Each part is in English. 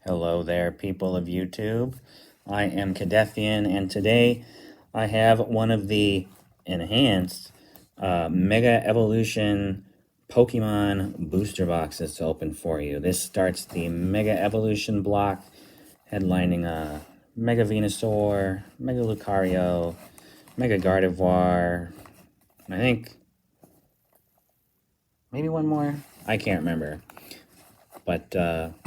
Hello there, people of YouTube. I am Kadethian, and today I have one of the enhanced Mega Evolution Pokemon booster boxes to open for you. This starts the Mega Evolution block, headlining Mega Venusaur, Mega Lucario, Mega Gardevoir, and I think maybe one more. I can't remember. But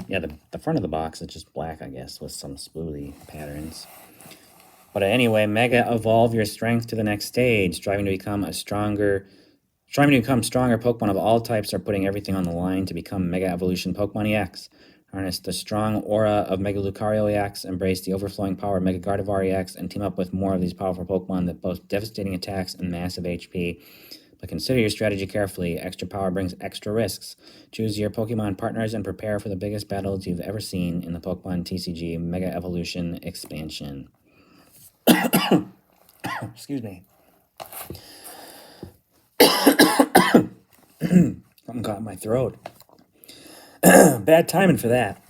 yeah, the front of the box is just black, I guess, with some spoolie patterns. But anyway, Mega Evolve your strength to the next stage, striving to become stronger Pokemon of all types are putting everything on the line to become Mega Evolution Pokemon EX. Harness the strong aura of Mega Lucario EX, embrace the overflowing power of Mega Gardevoir EX, and team up with more of these powerful Pokemon that boast devastating attacks and massive HP. But consider your strategy carefully. Extra power brings extra risks. Choose your Pokemon partners and prepare for the biggest battles you've ever seen in the Pokemon TCG Mega Evolution expansion. Excuse me. Something caught in my throat. Bad timing for that.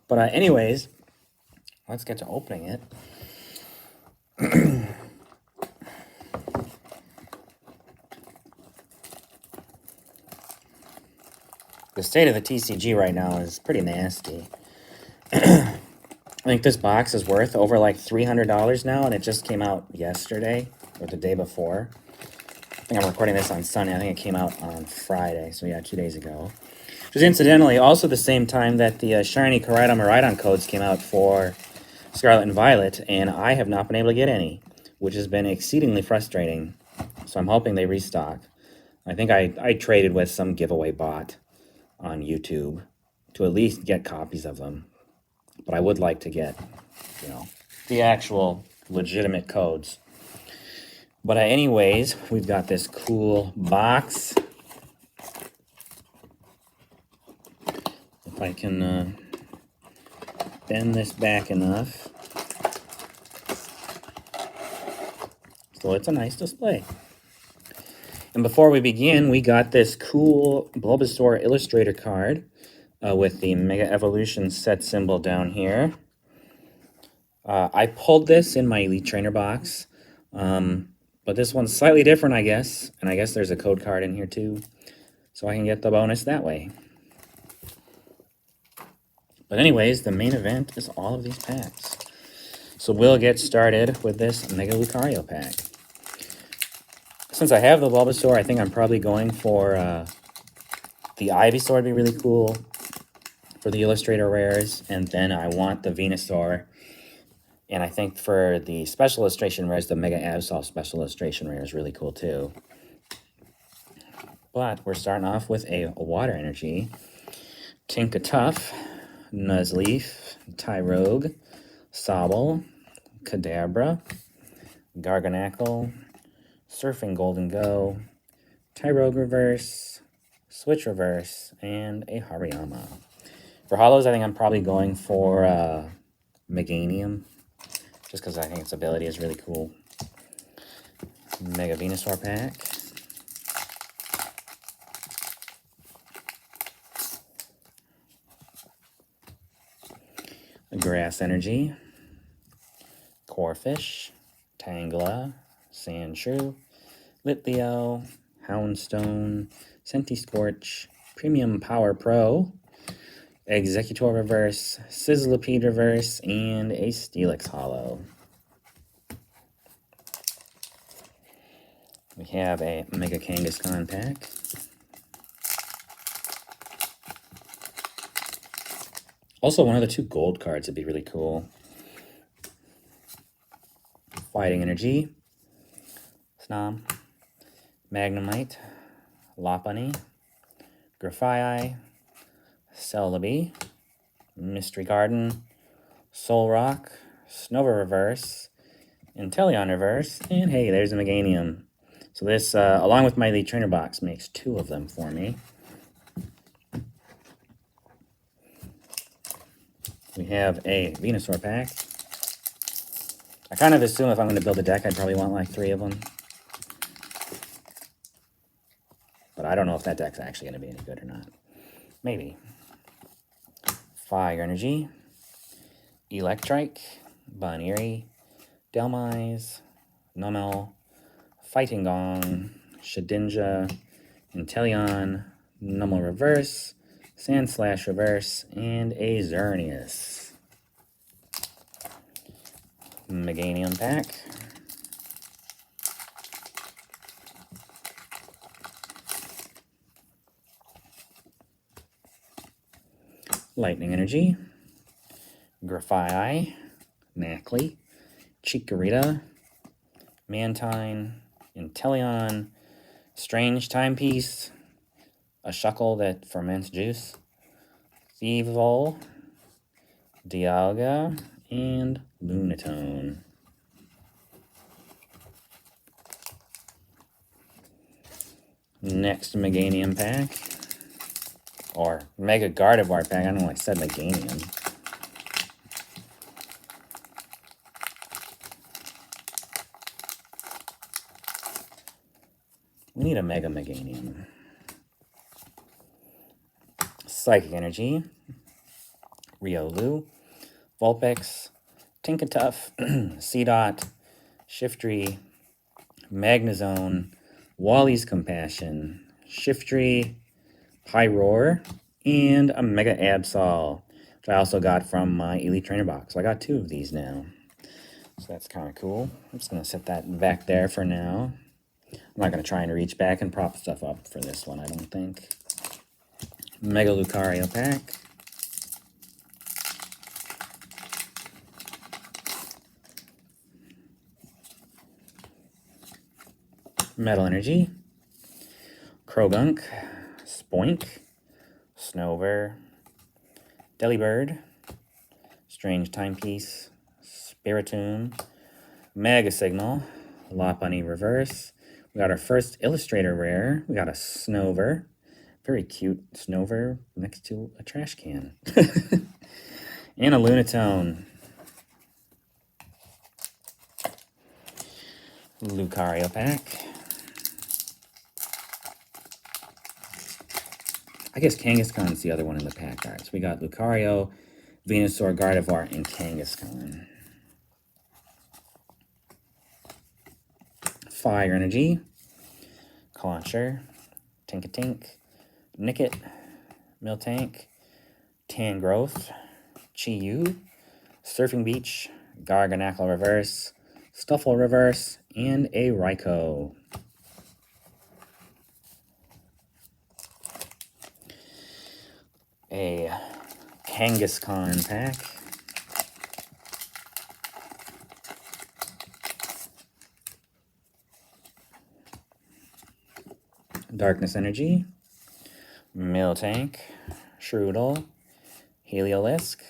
But anyways, let's get to opening it. The state of the TCG right now is pretty nasty. I think this box is worth over like $300 now, and it just came out yesterday or the day before. I think I'm recording this on Sunday. I think it came out on Friday, so yeah, 2 days ago. Which was incidentally also the same time that the shiny Koraidon codes came out for Scarlet and Violet, and I have not been able to get any, which has been exceedingly frustrating. So I'm hoping they restock. I think I traded with some giveaway bot on YouTube to at least get copies of them. But I would like to get, the actual legitimate codes. But anyways, we've got this cool box. If I can bend this back enough. So it's a nice display. And before we begin, we got this cool Bulbasaur Illustrator card with the Mega Evolution set symbol down here. I pulled this in my Elite Trainer box, but this one's slightly different, I guess. And I guess there's a code card in here too, so I can get the bonus that way. But anyways, the main event is all of these packs. So we'll get started with this Mega Lucario pack. Since I have the Bulbasaur, I think I'm probably going for the Ivysaur would be really cool for the Illustrator rares, and then I want the Venusaur. And I think for the Special Illustration rares, the Mega Absol Special Illustration rare is really cool too. But we're starting off with a Water Energy, Tinkatuff, Nuzleaf, Tyrogue, Sobble, Kadabra, Garganacl, Surfing Golden Go, Tyrogue Reverse, Switch Reverse, and a Hariyama. For Hollows, I think I'm probably going for Meganium, just because I think its ability is really cool. Mega Venusaur pack. Grass Energy, Corphish, Tangela, Sandshrew, Litleo, Houndstone, Centiskorch, Premium Power Pro, Executor Reverse, Sizzlipede Reverse, and a Steelix Hollow. We have a Mega Kangaskhan pack. Also, one of the 2 gold cards would be really cool. Fighting Energy, Snom, Magnemite, Lopunny, Grafaiai, Celebi, Mystery Garden, Solrock, Snover Reverse, Inteleon Reverse, and hey, there's a Meganium. So this, along with my Elite Trainer box, makes 2 of them for me. We have a Venusaur pack. I kind of assume if I'm going to build a deck, I'd probably want like 3 of them. But I don't know if that deck's actually going to be any good or not. Maybe. Fire Energy, Electrike, Boniri, Delmise, Numel, Fighting Gong, Shedinja, Inteleon, Numel Reverse, Sandslash Reverse, and a Xerneas. Meganium pack. Lightning Energy, Grafai, Mackley, Chikorita, Mantine, Inteleon, Strange Timepiece, a Shuckle that ferments juice, Thievul, Dialga, and Lunatone. Next Meganium pack, or Mega Gardevoir pack. I don't know why I said Meganium. We need a Mega Meganium. Psychic Energy, Riolu, Vulpix, Tinkatuff, Seedot, Shiftry, Magnezone, Wally's Compassion, Shiftry, Pyroar, and a Mega Absol, which I also got from my Elite Trainer box. So I got 2 of these now. So that's kind of cool. I'm just going to set that back there for now. I'm not going to try and reach back and prop stuff up for this one, I don't think. Mega Lucario pack. Metal Energy. Krogunk. Spoink. Snover. Delibird. Strange Timepiece. Spiritomb. Mega Signal. Lopunny Reverse. We got our first Illustrator Rare. We got a Snover. Very cute Snover next to a trash can. And a Lunatone. Lucario pack. I guess Kangaskhan's the other one in the pack. All right, so we got Lucario, Venusaur, Gardevoir, and Kangaskhan. Fire Energy, Clauncher, Tinkatink, Nickit, Miltank, Tangrowth, Chi-Yu, Surfing Beach, Garganacl Reverse, Stuffle Reverse, and a Raikou. A Kangaskhan pack. Darkness Energy, Miltank, Shroodle, Heliolisk,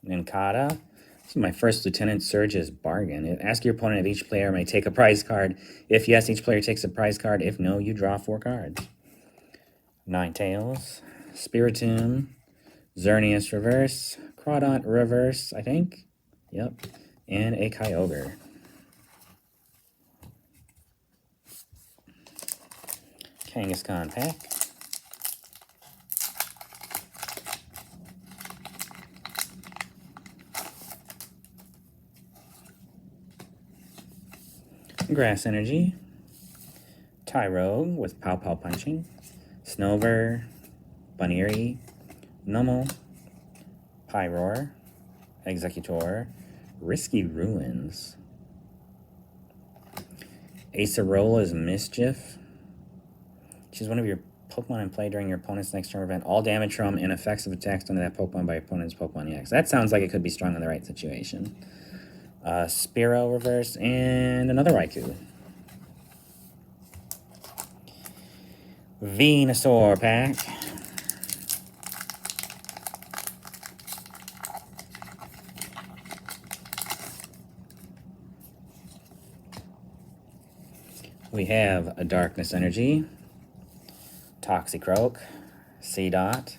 Nincada. This is my first Lieutenant Surge's bargain. Ask your opponent if each player may take a prize card. If yes, each player takes a prize card. If no, you draw 4 cards. Ninetales, Spiritomb, Xerneas Reverse, Crawdont Reverse, I think. Yep. And a Kyogre. Kangaskhan pack. Grass Energy. Tyrogue with Pow Pow Punching. Snover. Boniri. Numel. Pyroar. Executor. Risky Ruins. Acerola's Mischief. Choose one of your Pokemon in play during your opponent's next turn event. All damage from and effects of attacks on that Pokemon by opponent's Pokemon EX. That sounds like it could be strong in the right situation. Spearow Reverse, and another Raikou. Venusaur pack. We have a Darkness Energy, Toxicroak, Seedot,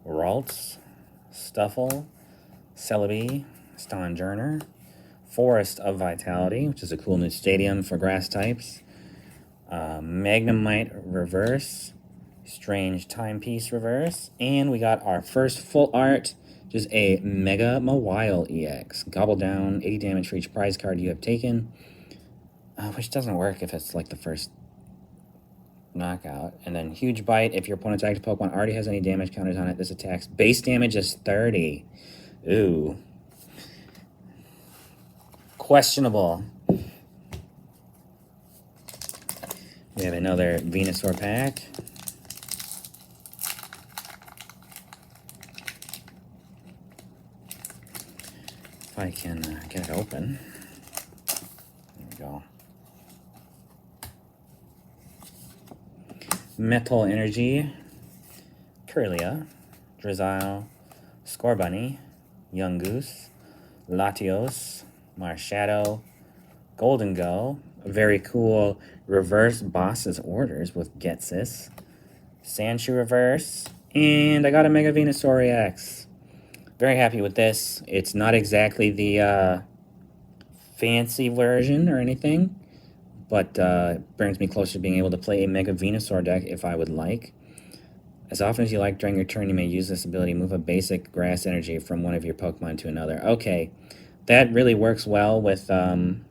Ralts, Stuffle, Celebi, Stonjourner, Forest of Vitality, which is a cool new stadium for grass types, Magnemite Reverse, Strange Timepiece Reverse, and we got our first full art Just a Mega Mawile EX. Gobble down 80 damage for each prize card you have taken. Which doesn't work if it's like the first knockout. And then Huge Bite. If your opponent's active Pokemon already has any damage counters on it, this attack's base damage is 30. Ooh. Questionable. We have another Venusaur pack. If I can get it open. There we go. Metal Energy, Kirlia, Drizzile, Scorbunny, Yungoos, Latios, Marshadow, Golden Go, a very cool reverse Boss's Orders with Getsis, Sandshrew Reverse, and I got a Mega Venusaur EX. Very happy with this. It's not exactly the fancy version or anything, but brings me closer to being able to play a Mega Venusaur deck if I would like. As often as you like during your turn, you may use this ability, move a basic grass energy from one of your Pokemon to another. Okay, that really works well with the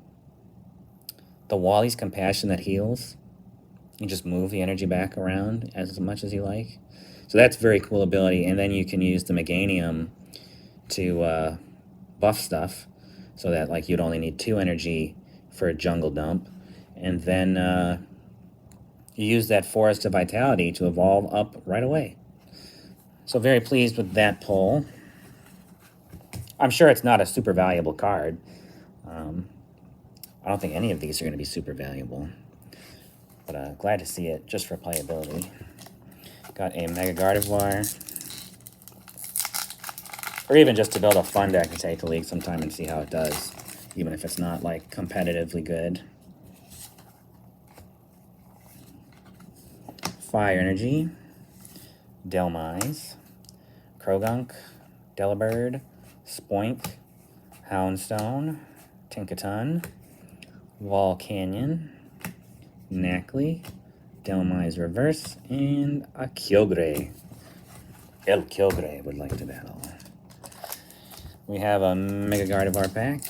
Wally's Compassion that heals. You just move the energy back around as much as you like. So that's a very cool ability. And then you can use the Meganium to buff stuff so that like you'd only need 2 energy for a Jungle Dump. And then you use that Forest of Vitality to evolve up right away. So very pleased with that pull. I'm sure it's not a super valuable card. I don't think any of these are going to be super valuable. But glad to see it just for playability. Got a Mega Gardevoir. Or even just to build a fun deck and take to League sometime and see how it does. Even if it's not like competitively good. Fire Energy, Delmise, Krogunk, Delibird, Spoink, Houndstone, Tinkaton, Wall Canyon, Knackley, Delmise Reverse, and a Kyogre. El Kyogre would like to battle. We have a Mega Gardevoir pack.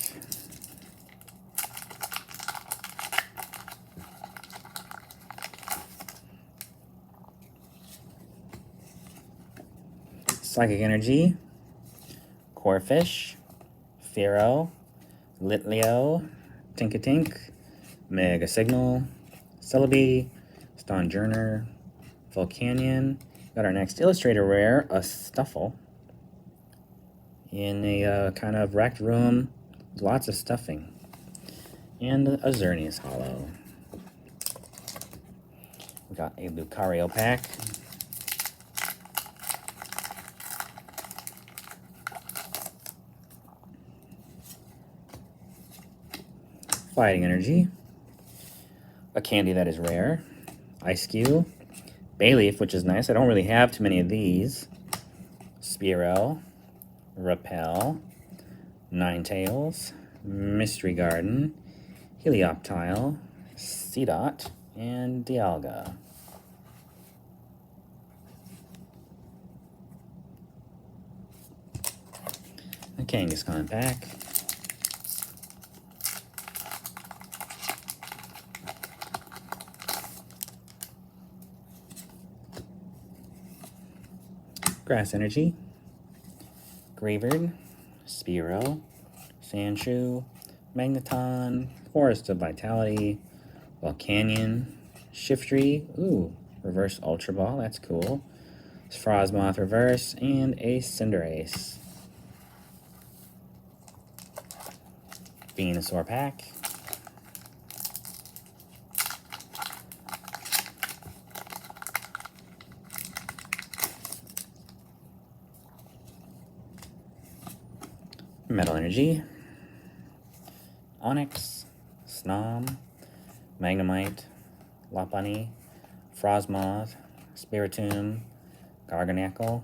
Psychic Energy, Corphish, Fearow, Litleo, Tinkatink, Mega Signal, Celebi, Stonjourner, Volcanion. Got our next Illustrator Rare, a Stuffle, in a kind of wrecked room with lots of stuffing, and a Xerneas Hollow. We got a Lucario pack. Fighting Energy, a candy that is rare, Ice-Cube, Bayleaf, which is nice. I don't really have too many of these. Spearow, Repel, Ninetales, Mystery Garden, Helioptile, Seedot, and Dialga. A Kangaskhan pack. Grass Energy, Greavard, Spearow, Sandshrew, Magneton, Forest of Vitality, Volcanion, Shiftry, ooh, Reverse Ultra Ball, that's cool, Frosmoth Reverse, and a Cinderace. Venusaur pack. Metal Energy, Onix, Snom, Magnemite, Lopunny, Frosmoth, Spiritomb, Garganacl,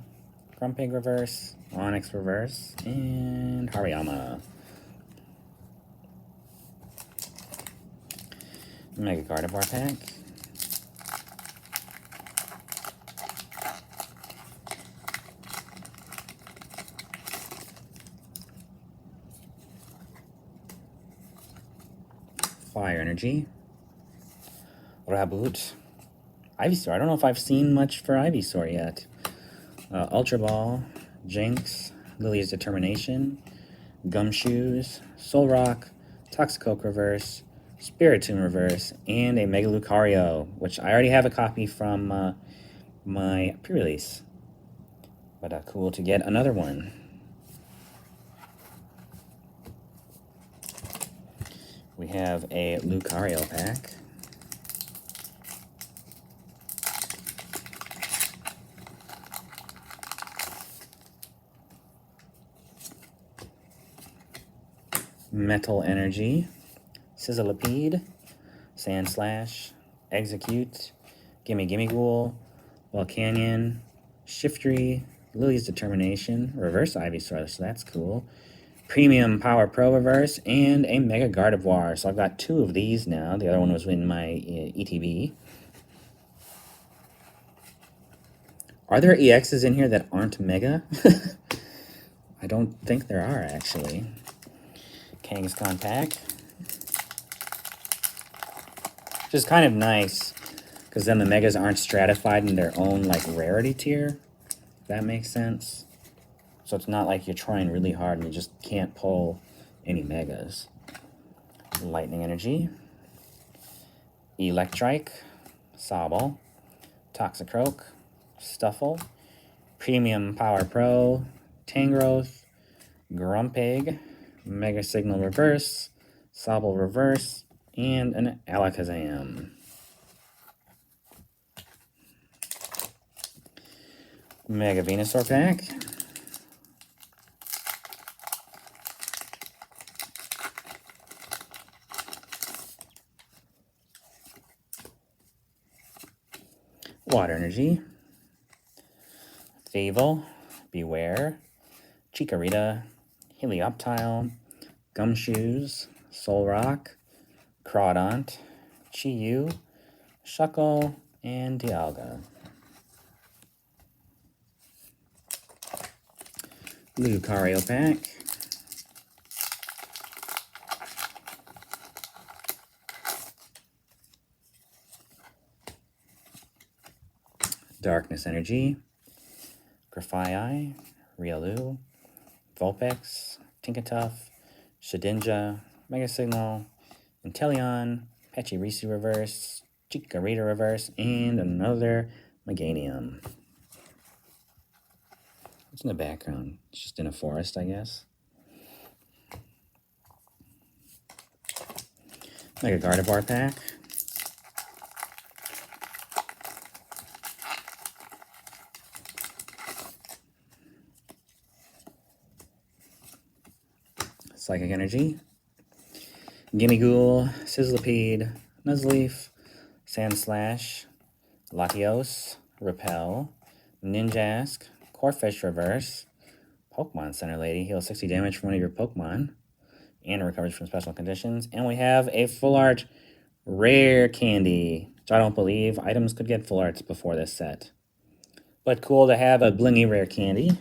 Grumpig Reverse, Onix Reverse, and Hariyama. Mega Gardevoir pack. Fire Energy, Raboot, Ivysaur. I don't know if I've seen much for Ivysaur yet. Ultra Ball, Jinx, Lily's Determination, Gumshoes, Solrock, Toxicroak Reverse, Spiritomb Reverse, and a Mega Lucario, which I already have a copy from my pre-release. But cool to get another one. We have a Lucario pack. Metal Energy, Sizzlipede, Sandslash, Execute, Gimme Ghoul, Volcanion, Shiftry, Lily's Determination, Reverse Ivysaur, so that's cool. Premium Power Pro Reverse, and a Mega Gardevoir. So I've got 2 of these now. The other one was in my ETB. Are there EXs in here that aren't Mega? I don't think there are, actually. Kangaskhan pack. Which is kind of nice, because then the Megas aren't stratified in their own, like, rarity tier. If that makes sense. So it's not like you're trying really hard and you just can't pull any Megas. Lightning Energy, Electrike, Sobble, Toxicroak, Stuffle, Premium Power Pro, Tangrowth, Grumpig, Mega Signal Reverse, Sobble Reverse, and an Alakazam. Mega Venusaur pack. Water Energy, Fable, Beware, Chikorita, Helioptile, Gumshoes, Solrock, Crawdont, Chi-Yu, Shuckle, and Dialga. Lucario pack. Darkness Energy, Grafaiai, Riolu, Vulpix, Tinkatuff, Shedinja, Mega Signal, Inteleon, Pachirisu Reverse, Chikorita Reverse, and another Meganium. What's in the background? It's just in a forest, I guess. Mega Gardevoir pack. Psychic Energy, Gimme Ghoul, Sizzlipede, Nuzleaf, Sandslash, Latios, Repel, Ninjask, Corphish Reverse, Pokemon Center Lady, heals 60 damage from one of your Pokemon, and recovers from special conditions. And we have a Full Art Rare Candy, which I don't believe items could get Full Arts before this set. But cool to have a blingy Rare Candy.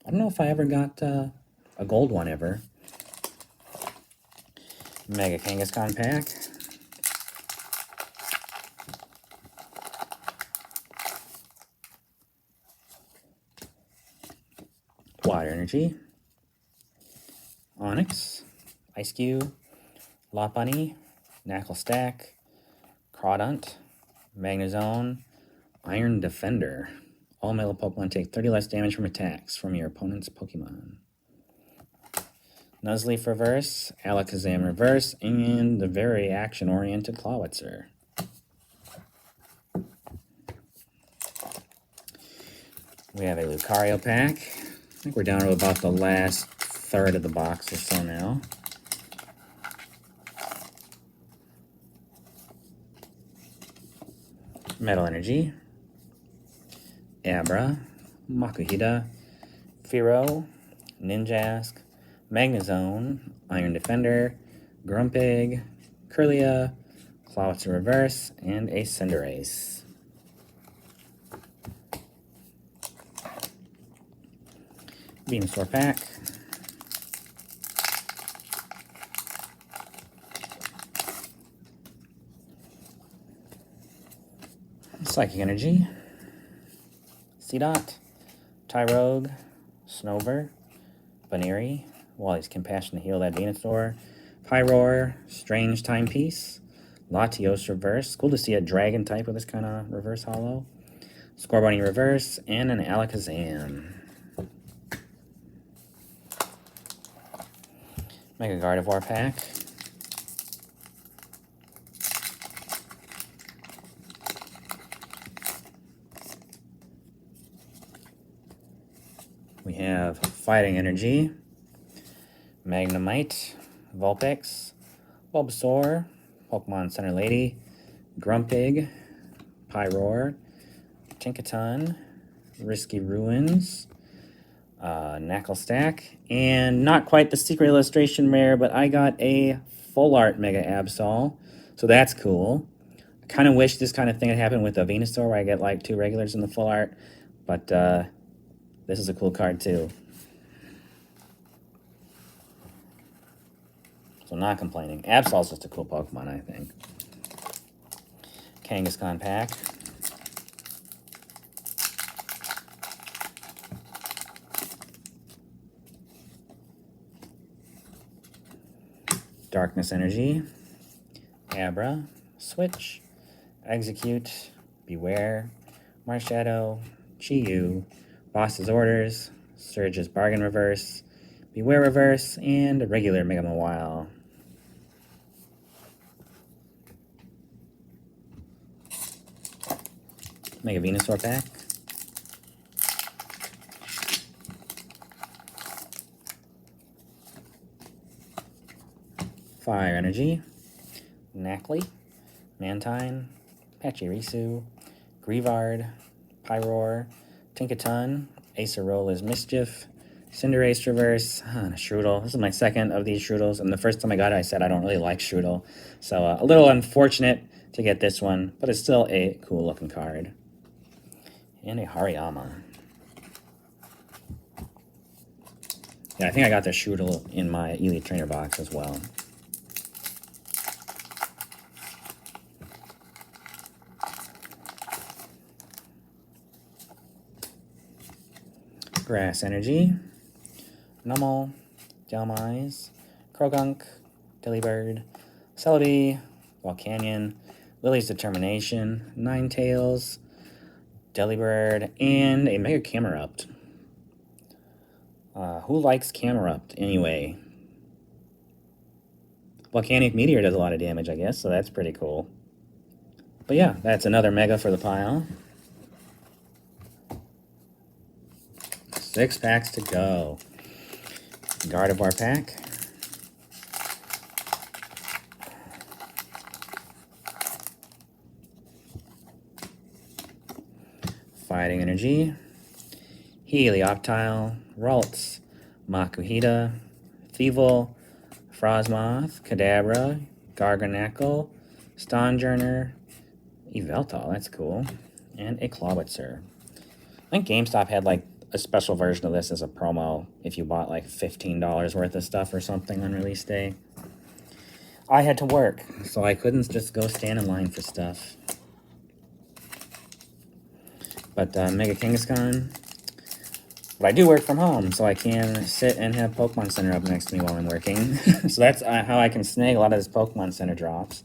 I don't know if I ever got a gold one ever. Mega Kangaskhan pack. Water Energy. Onix. Ice Cube. Lopunny. Knuckle Stack. Crawdont. Magnezone. Iron Defender. All melee Pokemon take 30 less damage from attacks from your opponent's Pokemon. Nuzleaf Reverse, Alakazam Reverse, and the very action-oriented Clawitzer. We have a Lucario pack. I think we're down to about the last third of the box or so now. Metal Energy. Abra, Makuhita, Fearow, Ninjask, Magnezone, Iron Defender, Grumpig, Kirlia, Clawitzer Reverse, and a Cinderace. Venusaur pack. Psychic Energy, Seedot, Tyrogue, Snover, Baneri, Wally's Compassion to heal that Venusaur, Pyroar, Strange Timepiece, Latios Reverse. Cool to see a dragon type with this kind of reverse holo. Scorbunny Reverse, and an Alakazam. Mega Gardevoir pack. We have Fighting Energy, Magnemite, Vulpix, Bulbasaur, Pokemon Center Lady, Grumpig, Pyroar, Tinkaton, Risky Ruins, Knucklestack, and not quite the secret illustration rare, but I got a full art Mega Absol, so that's cool. I kind of wish this kind of thing had happened with a Venusaur where I get like 2 regulars in the full art, but this is a cool card too. So not complaining. Absol's just a cool Pokemon, I think. Kangaskhan pack. Darkness Energy, Abra, Switch, Execute, Beware, Marshadow, Chi-Yu, Boss's Orders, Surge's Bargain Reverse, Beware Reverse, and a regular Mega Mawile. Mega Venusaur pack. Fire Energy, Knackley, Mantine, Pachirisu, Grievard, Pyroar, Tinkaton, Acerola's Mischief, Cinderace Reverse, and a Strudel. This is my second of these Strudels, and the first time I got it, I said I don't really like Strudel. So a little unfortunate to get this one, but it's still a cool looking card. And a Hariyama. Yeah, I think I got the Strudel in my Elite Trainer box as well. Grass Energy, Numel, Delmise, Krogunk, Delibird, Celebi, Volcanion, Lily's Determination, Ninetales, Delibird, and a Mega Camerupt. Who likes Camerupt anyway? Volcanic Meteor does a lot of damage, I guess, so that's pretty cool. But yeah, that's another Mega for the pile. 6 packs to go. Gardevoir pack. Fighting Energy. Helioptile. Ralts. Makuhita. Thievul. Frosmoth. Kadabra. Garganacl. Stonjourner. Yveltal, that's cool. And a Clawitzer. I think GameStop had like a special version of this as a promo if you bought like $15 worth of stuff or something on release day. I had to work, so I couldn't just go stand in line for stuff. But Mega Kangaskhan. But I do work from home, so I can sit and have Pokemon Center up next to me while I'm working. So that's how I can snag a lot of this Pokemon Center drops.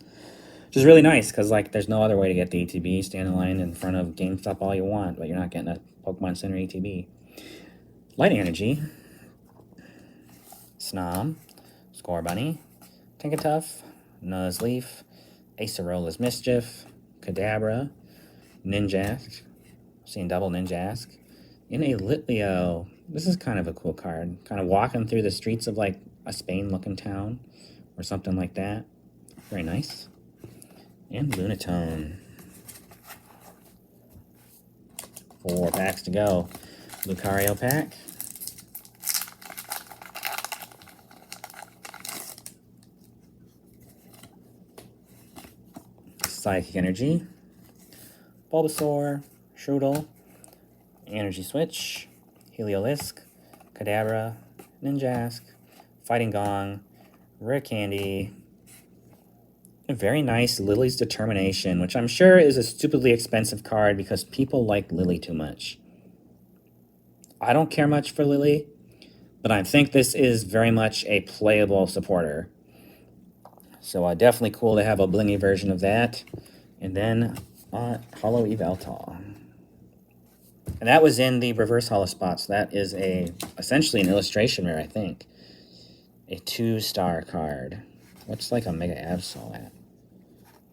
Which is really nice, because like there's no other way to get the ETB. Stand in line in front of GameStop all you want, but you're not getting a Pokemon Center ETB. Lighting Energy, Snom, Scorbunny, Tinkatuff, Nuzleaf, Acerola's Mischief, Kadabra, Ninjask, seeing double Ninjask, and a Litleo. This is kind of a cool card. Kind of walking through the streets of like a Spain-looking town or something like that. Very nice. And Lunatone. 4 packs to go. Lucario pack. Psychic Energy, Bulbasaur, Strudel, Energy Switch, Heliolisk, Kadabra, Ninjask, Fighting Gong, Rare Candy, A very nice Lily's Determination, which I'm sure is a stupidly expensive card because people like Lily too much. I don't care much for Lily, but I think this is very much a playable supporter. So definitely cool to have a blingy version of that. And then Hollow Yveltal. And that was in the reverse hollow spot, so that is essentially an illustration rare, I think. A 2-star card. What's like a Mega Absol at?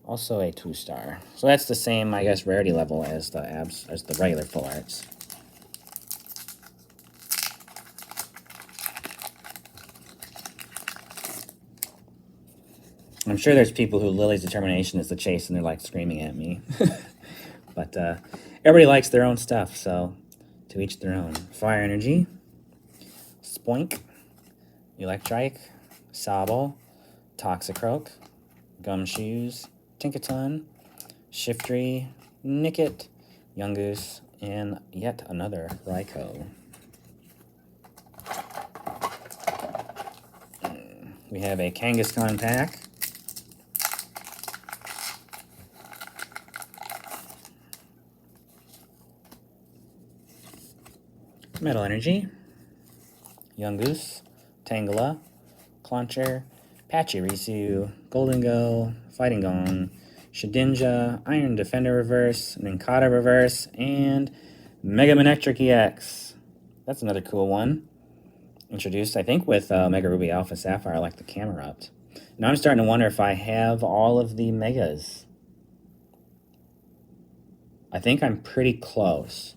Also a 2-star. So that's the same, I guess, rarity level as the regular full arts. I'm sure there's people who Lily's Determination is the chase and they're like screaming at me. But everybody likes their own stuff, so to each their own. Fire Energy, Spoink, Electrike, Sobble, Toxicroak, Gumshoes, Tinkaton, Shiftry, Nickit, Yungoos, and yet another Raikou. We have a Kangaskhan pack. Metal Energy, Yungoos, Tangela, Clauncher, Pachirisu, Golden Go, Fighting Gong, Shedinja, Iron Defender Reverse, Ninkata Reverse, and Mega Manectric EX. That's another cool one. Introduced, I think, with Mega Ruby Alpha Sapphire, like the camera up. Now I'm starting to wonder if I have all of the Megas. I think I'm pretty close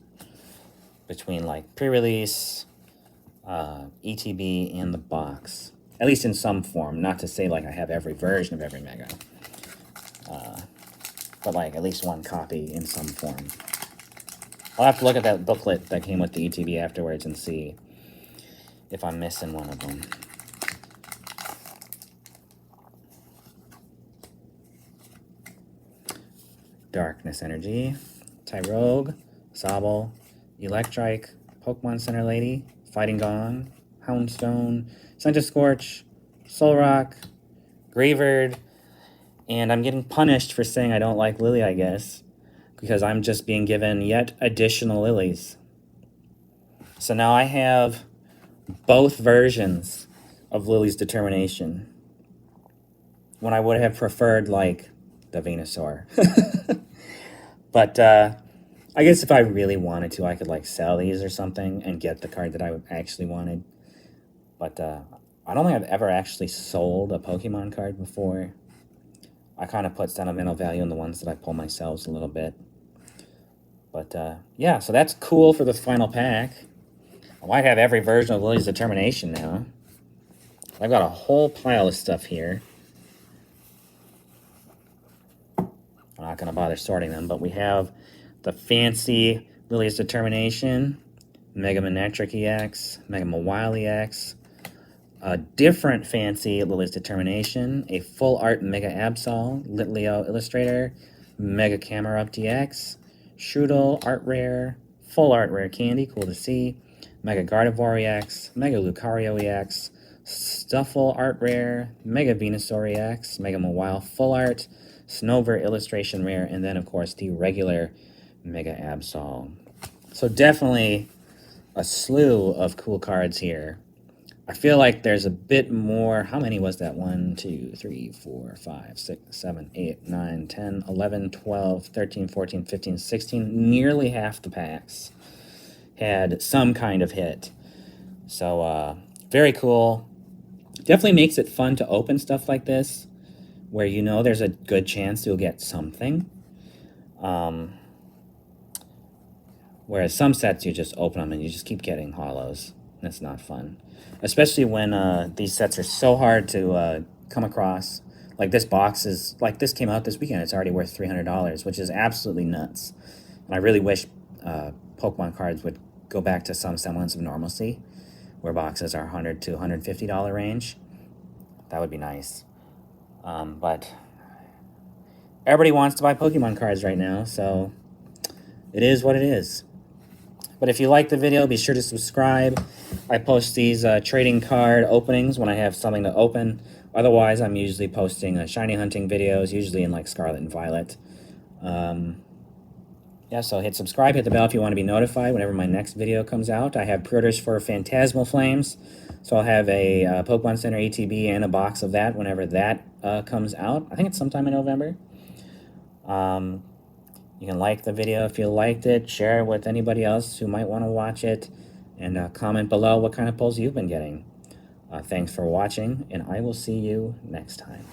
between like pre-release, ETB, and the box. At least in some form. Not to say like I have every version of every Mega. But like at least one copy in some form. I'll have to look at that booklet that came with the ETB afterwards and see if I'm missing one of them. Darkness Energy, Tyrogue, Sobble, Electrike, Pokemon Center Lady, Fighting Gong, Houndstone, Scorch, Solrock, Graverd, and I'm getting punished for saying I don't like Lily, I guess, because I'm just being given yet additional Lilies. So now I have both versions of Lily's Determination, when I would have preferred, like, the Venusaur. But I guess if I really wanted to, I could like sell these or something and get the card that I actually wanted. But I don't think I've ever actually sold a Pokemon card before. I kind of put sentimental value in the ones that I pull myself a little bit. But yeah, so that's cool for the final pack. I might have every version of Lily's Determination now. I've got a whole pile of stuff here. I'm not going to bother sorting them, but we have the fancy Lily's Determination, Mega Manectric EX, Mega Mawile EX, a different fancy Lily's Determination, a full art Mega Absol, Litleo Illustrator, Mega Camerupt DX, Strudel Art Rare, full art Rare Candy, cool to see, Mega Gardevoir EX, Mega Lucario EX, Stuffle Art Rare, Mega Venusaur EX, Mega Mawile full art, Snover Illustration Rare, and then, of course, the regular Mega Absol. So definitely a slew of cool cards here. I feel like there's a bit more. How many was that? 1, 2, 3, 4, 5, 6, 7, 8, 9, 10, 11, 12, 13, 14, 15, 16. Nearly half the packs had some kind of hit. So very cool. Definitely makes it fun to open stuff like this, where you know there's a good chance you'll get something. Whereas some sets, you just open them and you just keep getting hollows. That's not fun. Especially when these sets are so hard to come across. Like this box is, like this came out this weekend, it's already worth $300, which is absolutely nuts. And I really wish Pokemon cards would go back to some semblance of normalcy, where boxes are $100 to $150 range. That would be nice. But everybody wants to buy Pokemon cards right now, so it is what it is. But if you like the video, be sure to subscribe. I post these trading card openings when I have something to open, Otherwise, I'm usually posting shiny hunting videos, usually in like Scarlet and Violet. Yeah, so hit subscribe, hit the bell if you want to be notified whenever my next video comes out. I have pre-orders for Phantasmal Flames, so I'll have a Pokemon Center ETB and a box of that whenever that comes out. I think it's sometime in November. You can like the video if you liked it, share it with anybody else who might want to watch it, and comment below what kind of pulls you've been getting. Thanks for watching, and I will see you next time.